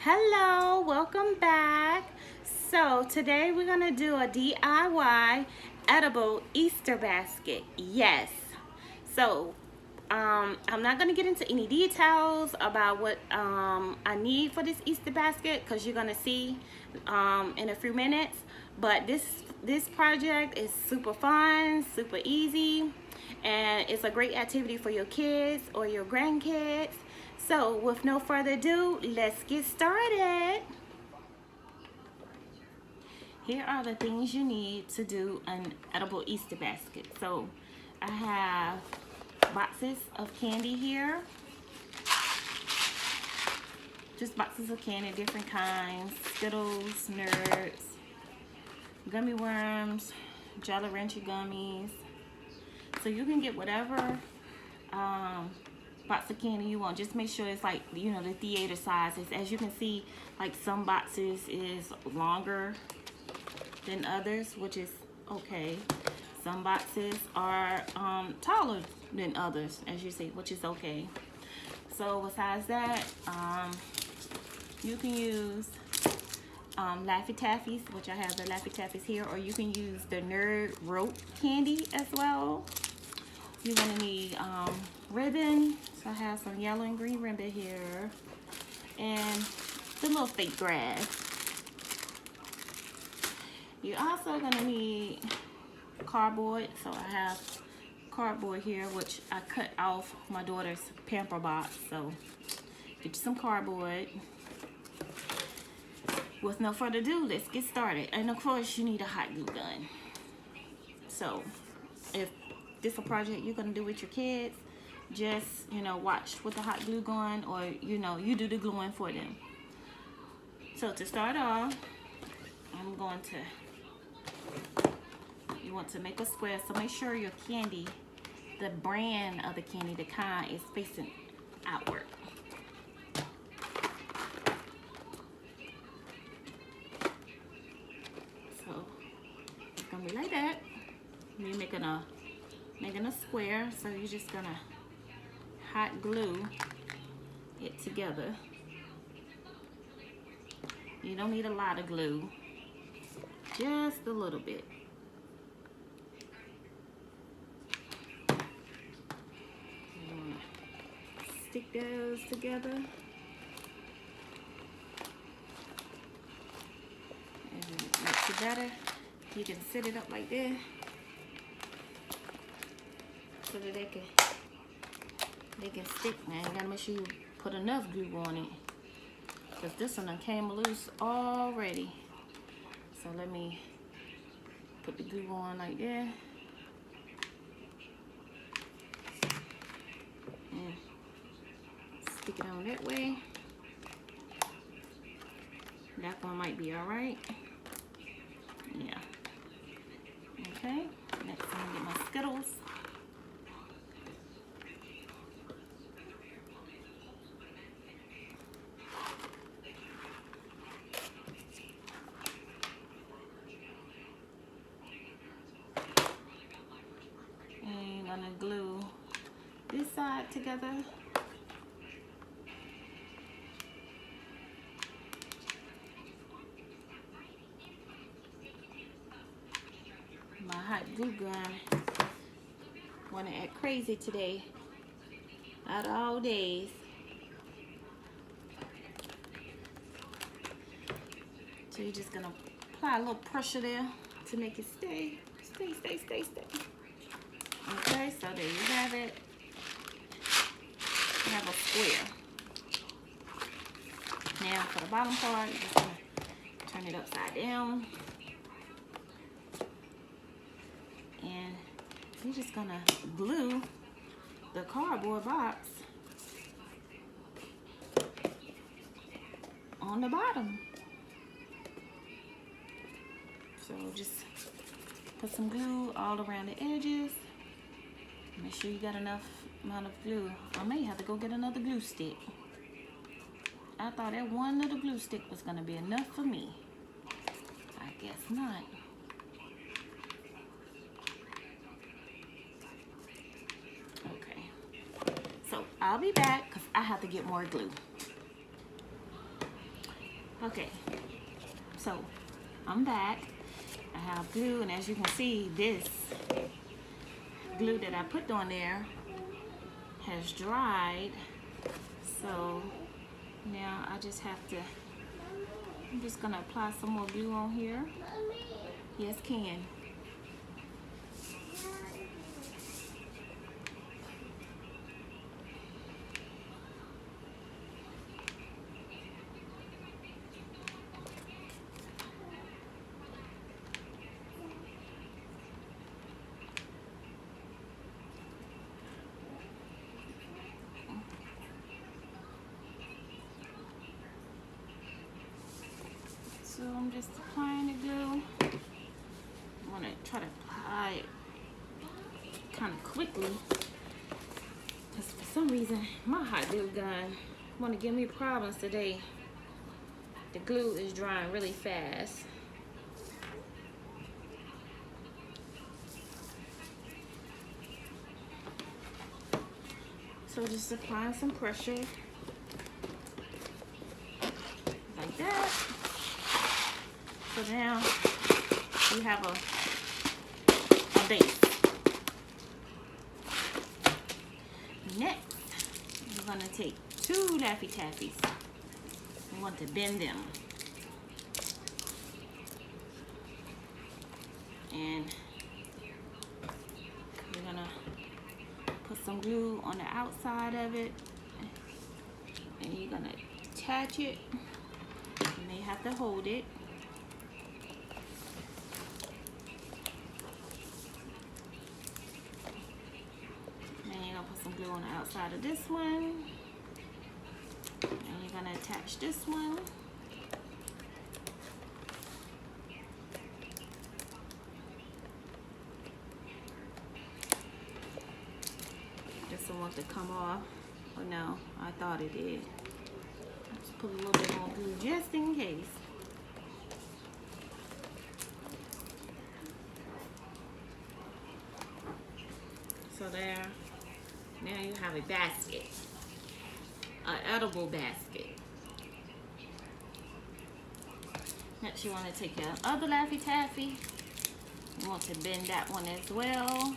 Hello, welcome back. So today we're gonna do a DIY edible Easter basket. Yes. So I'm not gonna get into any details about what I need for this Easter basket because you're gonna see in a few minutes. But this project is super fun, super easy, and it's a great activity for your kids or your grandkids. So with no further ado, let's get started. Here are the things you need to do an edible Easter basket. So I have boxes of candy here. Just boxes of candy, different kinds. Skittles, Nerds, gummy worms, Jolly Rancher gummies. So you can get whatever box of candy you want. Just make sure it's like, you know, the theater sizes. As you can see, like some boxes is longer than others, which is okay. Some boxes are taller than others, as you see, which is okay. So besides that, you can use Laffy Taffies, which I have the Laffy Taffies here, or you can use the Nerd Rope candy as well. You're gonna need ribbon. So I have some yellow and green ribbon here, and the little fake grass. You're also gonna need cardboard. So I have cardboard here, which I cut off my daughter's pamper box. So get you some cardboard. With no further ado, let's get started. And of course, you need a hot glue gun. So if this is a project you're gonna do with your kids, just, you know, watch with the hot glue gun, or, you know, you do the gluing for them. So to start off, I'm going to, you want to make a square. So make sure your candy, the brand of the candy, the kind, is facing outward. So it's gonna be like that. You're making a square, so you're just gonna hot glue it together. You don't need a lot of glue, just a little bit. Stick those together. And it makes it better. You can set it up like this so that they can stick. Now you gotta make sure you put enough glue on it, because this one came loose already. So let me put the glue on like that. And stick it on that way. That one might be all right. Yeah. Okay. Next, I'm gonna get my Skittles. And I'm gonna glue this side together. My hot glue gun wanna act crazy today. Out of all days. So you're just gonna apply a little pressure there to make it stay. Okay, so there you have it. You have a square. Now for the bottom part, you're just gonna turn it upside down. And you're just gonna glue the cardboard box on the bottom. So just put some glue all around the edges. Make sure you got enough amount of glue. I may have to go get another glue stick. I thought that one little glue stick was gonna be enough for me. I guess not. Okay. So I'll be back because I have to get more glue. Okay, so I'm back. I have glue, and as you can see, this glue that I put on there has dried. So now I just have to, I'm just gonna apply some more glue on here. Yes, Ken. So I'm just applying the glue. I want to try to apply it kind of quickly because for some reason my hot glue gun want to give me problems today. The glue is drying really fast. So just applying some pressure like that. So now we have a base. Next, we're gonna take 2 Laffy Taffies. We want to bend them. And we're gonna put some glue on the outside of it. And you're gonna attach it. You may have to hold it. Some glue on the outside of this one, and you're gonna attach this one. This one wants to come off. Oh no, I thought it did. Just put a little bit more glue just in case. So there. Now you have a basket, an edible basket. Next you want to take your other Laffy Taffy. You want to bend that one as well.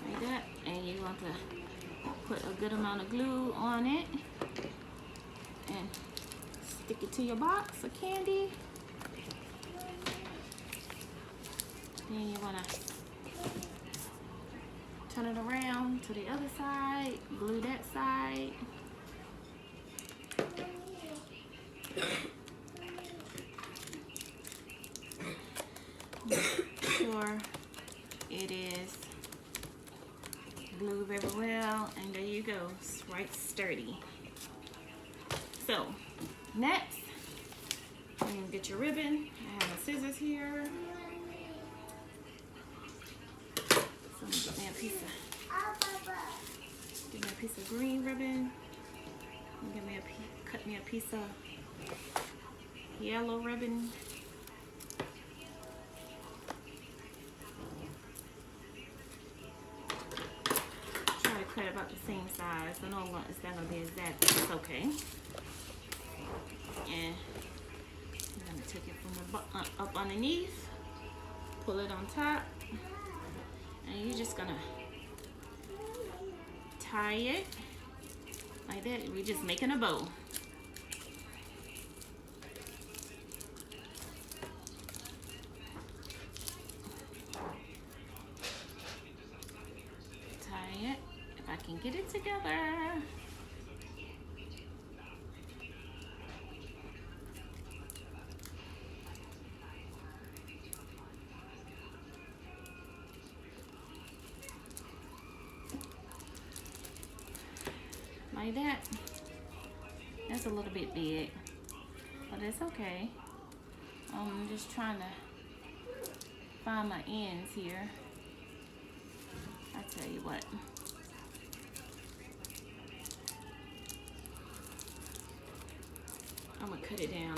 Like that. And you want to put a good amount of glue on it. And stick it to your box of candy. Then you want to turn it around to the other side, glue that side. Make sure it is glued very well, and there you go, it's right sturdy. So next, you're gonna get your ribbon. I have my scissors here. So I'm gonna get me a piece of green ribbon. And cut me a piece of yellow ribbon. Try to cut about the same size. I know it's not gonna be exact, but it's okay. And I'm gonna take it from the up underneath, pull it on top, and you're just gonna tie it like that. We're just making a bow. Tie it, if I can get it together. Like that. That's a little bit big, but it's okay. I'm just trying to find my ends here. I tell you what. I'm gonna cut it down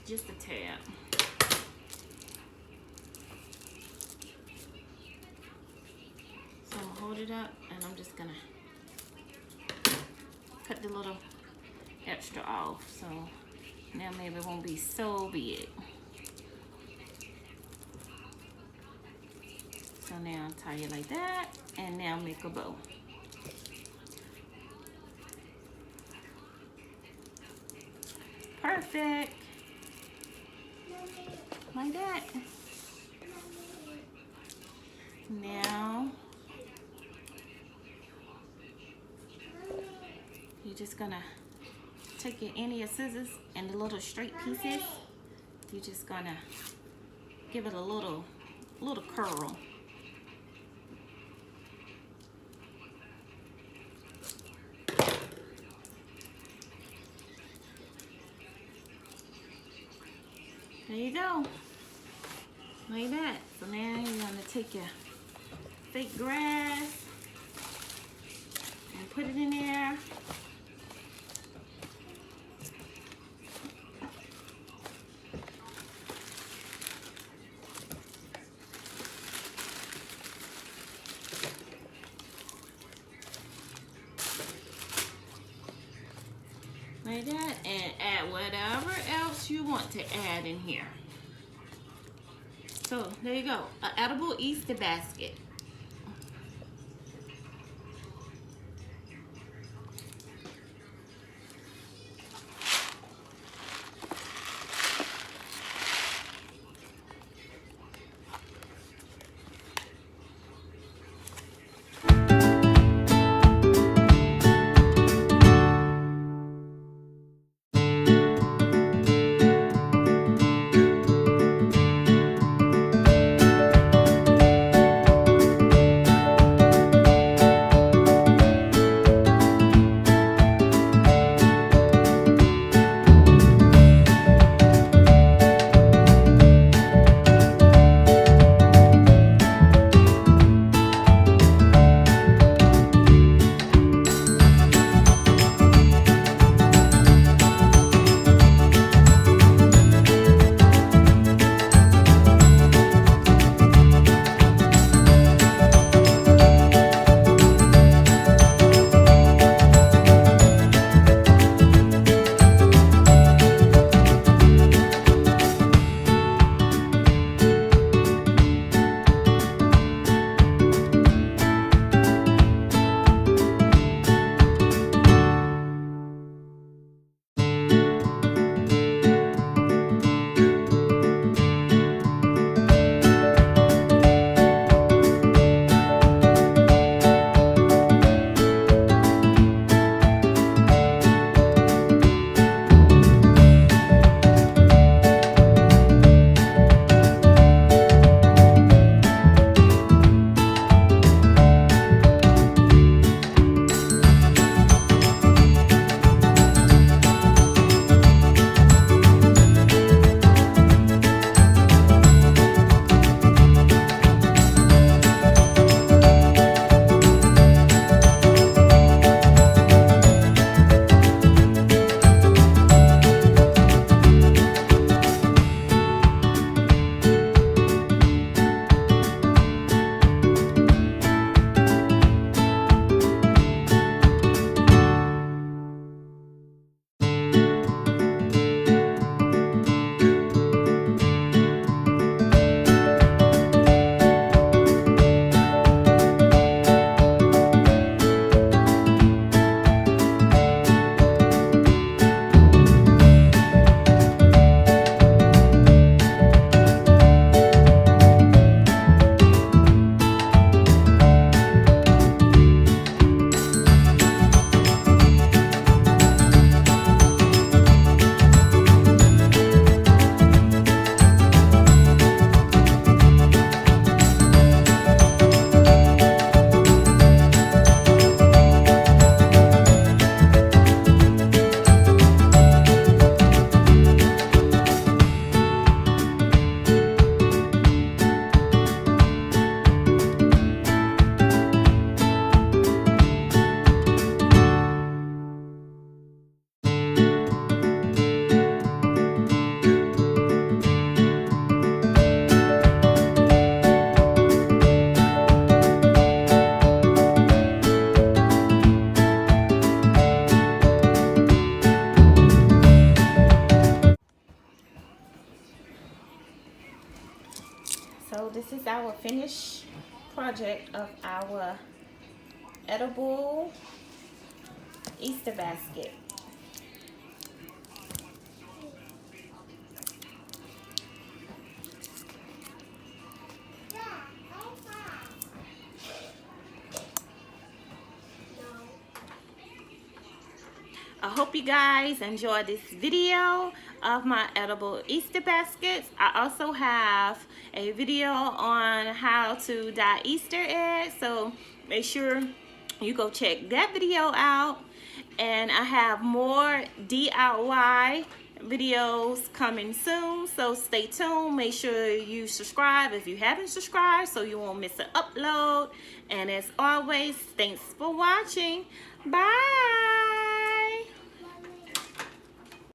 just a tad. it up, and I'm just gonna cut the little extra off, so now maybe it won't be so big. So now tie it like that, and now make a bow. Perfect. Like that. Now you're just gonna take your end of your scissors and the little straight pieces. You're just gonna give it a little curl. There you go. Like that. So now you're gonna take your fake grass and put it in there. Like that, and add whatever else you want to add in here. So there you go, an edible Easter basket. So this is our finished project of our edible Easter basket. I hope you guys enjoyed this video of my edible Easter baskets. I also have a video on how to dye Easter eggs, so make sure you go check that video out. And I have more DIY videos coming soon, so stay tuned. Make sure you subscribe if you haven't subscribed so you won't miss an upload. And as always, thanks for watching. Bye.